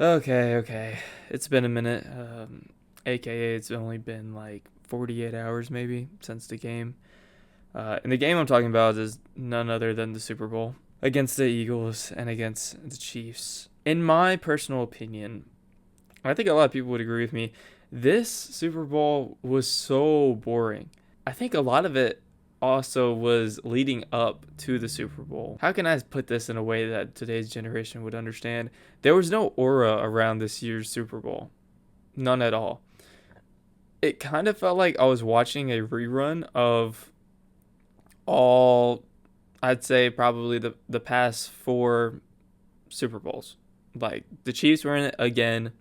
Okay. It's been a minute. AKA, it's only been like 48 hours maybe since the game. And the game I'm talking about is none other than the Super Bowl against the Eagles and against the Chiefs. In my personal opinion, I think a lot of people would agree with me. This Super Bowl was so boring. I think a lot of it also was leading up to the Super Bowl. How can I put this in a way that today's generation would understand? There was no aura around this year's Super Bowl. None at all. It kind of felt like I was watching a rerun of all, I'd say probably the past four Super Bowls. Like the Chiefs were in it again,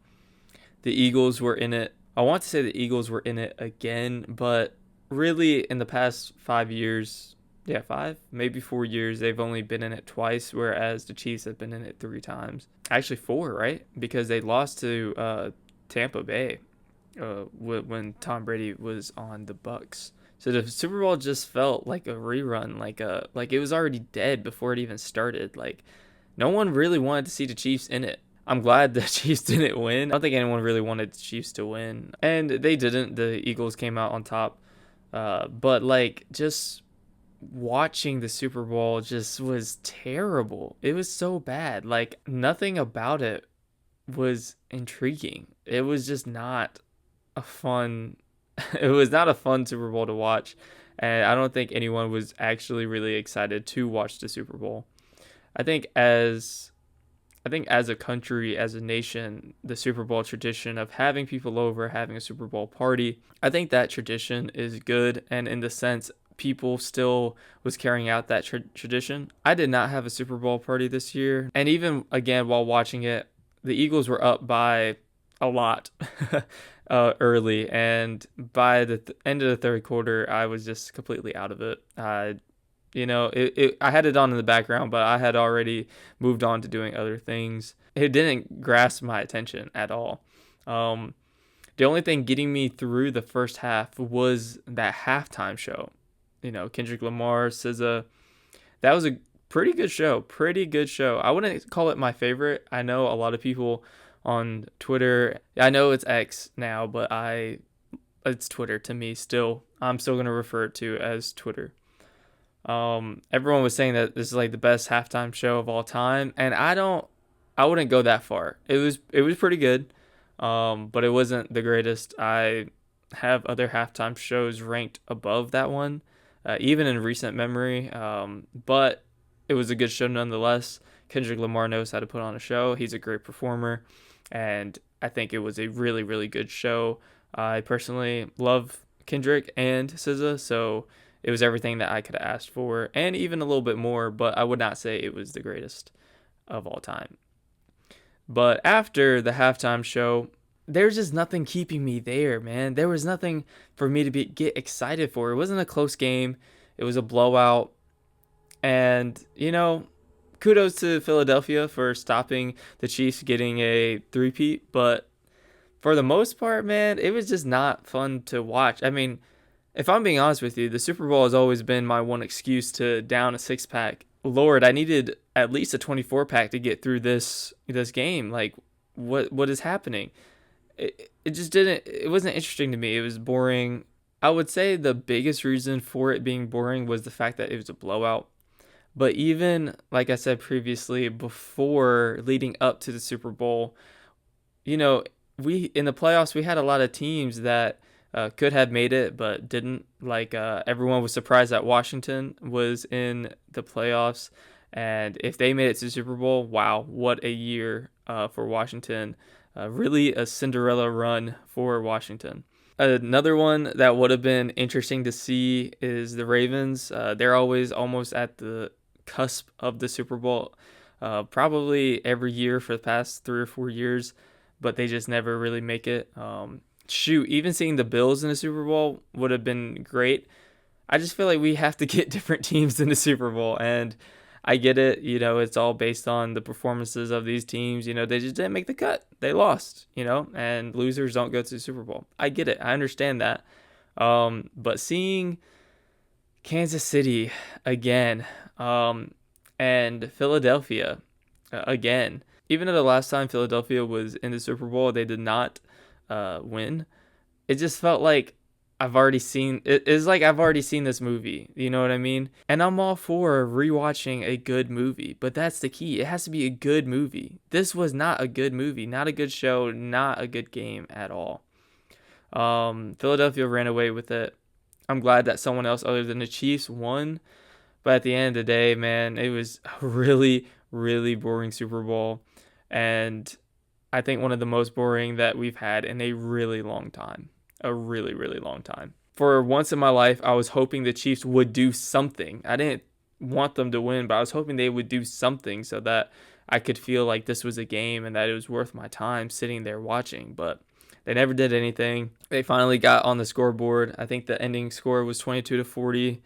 the Eagles were in it. I want to say the Eagles were in it again, but really in the past 5 years, yeah, 5, maybe 4 years, they've only been in it twice, whereas the Chiefs have been in it 3 times. Actually, four, right? Because they lost to Tampa Bay when Tom Brady was on the Bucks. So the Super Bowl just felt like a rerun, like it was already dead before it even started. Like no one really wanted to see the Chiefs in it. I'm glad the Chiefs didn't win. I don't think anyone really wanted the Chiefs to win, and they didn't. The Eagles came out on top. But like just watching the Super Bowl just was terrible. It was so bad. Like nothing about it was intriguing. It was just not a fun it was not a fun Super Bowl to watch, and I don't think anyone was actually really excited to watch the Super Bowl. I think as I think as a country, as a nation, the Super Bowl tradition of having people over, having a Super Bowl party, I think that tradition is good. And in the sense, people still was carrying out that tradition. I did not have a Super Bowl party this year. And even again, while watching it, the Eagles were up by a lot early. And by the end of the third quarter, I was just completely out of it. I had it on in the background, but I had already moved on to doing other things. It didn't grasp my attention at all. Um, the only thing getting me through the first half was that halftime show. Kendrick Lamar, SZA. That was a pretty good show. Pretty good show. I wouldn't call it my favorite. I know a lot of people on Twitter. I know it's X now, but it's Twitter to me still. I'm still gonna refer to it as Twitter. Everyone was saying that this is like the best halftime show of all time, and I wouldn't go that far. It was pretty good, but it wasn't the greatest. I have other halftime shows ranked above that one, even in recent memory. But it was a good show nonetheless. Kendrick Lamar knows how to put on a show. He's a great performer, and I think it was a really, really good show. I personally love Kendrick and SZA, so it was everything that I could have asked for, and even a little bit more, but I would not say it was the greatest of all time. But after the halftime show, there's just nothing keeping me there, man. There was nothing for me to get excited for. It wasn't a close game. It was a blowout. And, kudos to Philadelphia for stopping the Chiefs getting a three-peat, but for the most part, man, it was just not fun to watch. I mean, if I'm being honest with you, the Super Bowl has always been my one excuse to down a six pack. Lord, I needed at least a 24 pack to get through this game. Like, what is happening? It just didn't. It wasn't interesting to me. It was boring. I would say the biggest reason for it being boring was the fact that it was a blowout. But even like I said previously, before leading up to the Super Bowl, you know, we in the playoffs we had a lot of teams that could have made it but didn't. Like everyone was surprised that Washington was in the playoffs, and if they made it to the Super Bowl, wow, what a year for Washington! Really a Cinderella run for Washington. Another one that would have been interesting to see is the Ravens. They're always almost at the cusp of the Super Bowl, probably every year for the past 3 or 4 years, but they just never really make it. Even seeing the Bills in the Super Bowl would have been great. I just feel like we have to get different teams in the Super Bowl, and I get it. It's all based on the performances of these teams. They just didn't make the cut. They lost. And losers don't go to the Super Bowl. I get it. I understand that. But seeing Kansas City again, and Philadelphia again. Even though the last time Philadelphia was in the Super Bowl, they did not win. It just felt like I've already seen it. It's like I've already seen this movie. You know what I mean? And I'm all for rewatching a good movie, but that's the key. It has to be a good movie. This was not a good movie, not a good show, not a good game at all. Philadelphia ran away with it. I'm glad that someone else other than the Chiefs won. But at the end of the day, man, it was a really, really boring Super Bowl. And I think one of the most boring that we've had in a really long time. A really, really long time. For once in my life, I was hoping the Chiefs would do something. I didn't want them to win, but I was hoping they would do something so that I could feel like this was a game and that it was worth my time sitting there watching. But they never did anything. They finally got on the scoreboard. I think the ending score was 22-40,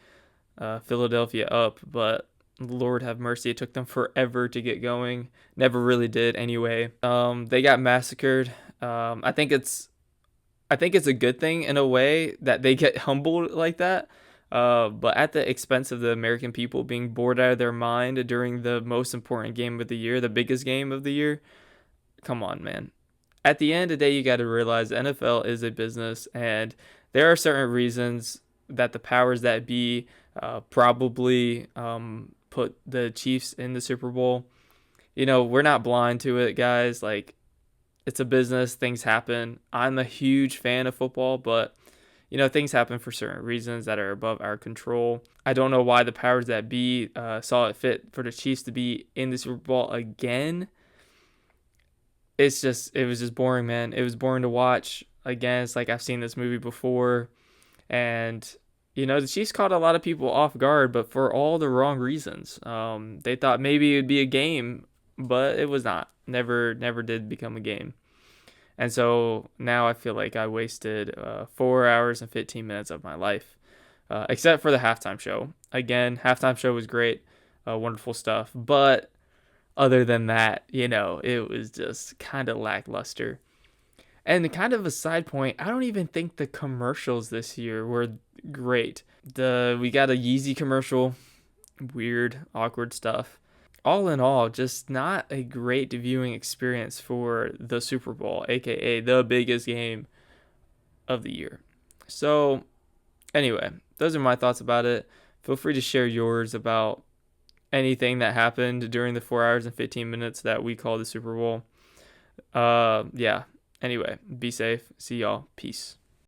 Philadelphia up, but Lord have mercy, it took them forever to get going. Never really did anyway. They got massacred. I think it's a good thing in a way that they get humbled like that. But at the expense of the American people being bored out of their mind during the most important game of the year, the biggest game of the year. Come on, man. At the end of the day, you got to realize the NFL is a business, and there are certain reasons that the powers that be probably put the Chiefs in the Super Bowl. You know, we're not blind to it, guys. Like, it's a business. Things happen. I'm a huge fan of football, but, you know, things happen for certain reasons that are above our control. I don't know why the powers that be saw it fit for the Chiefs to be in the Super Bowl again. It was just boring, man. It was boring to watch. Again, it's like I've seen this movie before. And, you know, the Chiefs caught a lot of people off guard, but for all the wrong reasons. They thought maybe it would be a game, but it was not. Never did become a game. And so now I feel like I wasted 4 hours and 15 minutes of my life, except for the halftime show. Again, halftime show was great, wonderful stuff. But other than that, you know, it was just kind of lackluster. And kind of a side point, I don't even think the commercials this year were great. We got a Yeezy commercial, weird, awkward stuff. All in all, just not a great viewing experience for the Super Bowl, aka the biggest game of the year. So, anyway, those are my thoughts about it. Feel free to share yours about anything that happened during the 4 hours and 15 minutes that we call the Super Bowl. Yeah. Anyway, be safe. See y'all. Peace.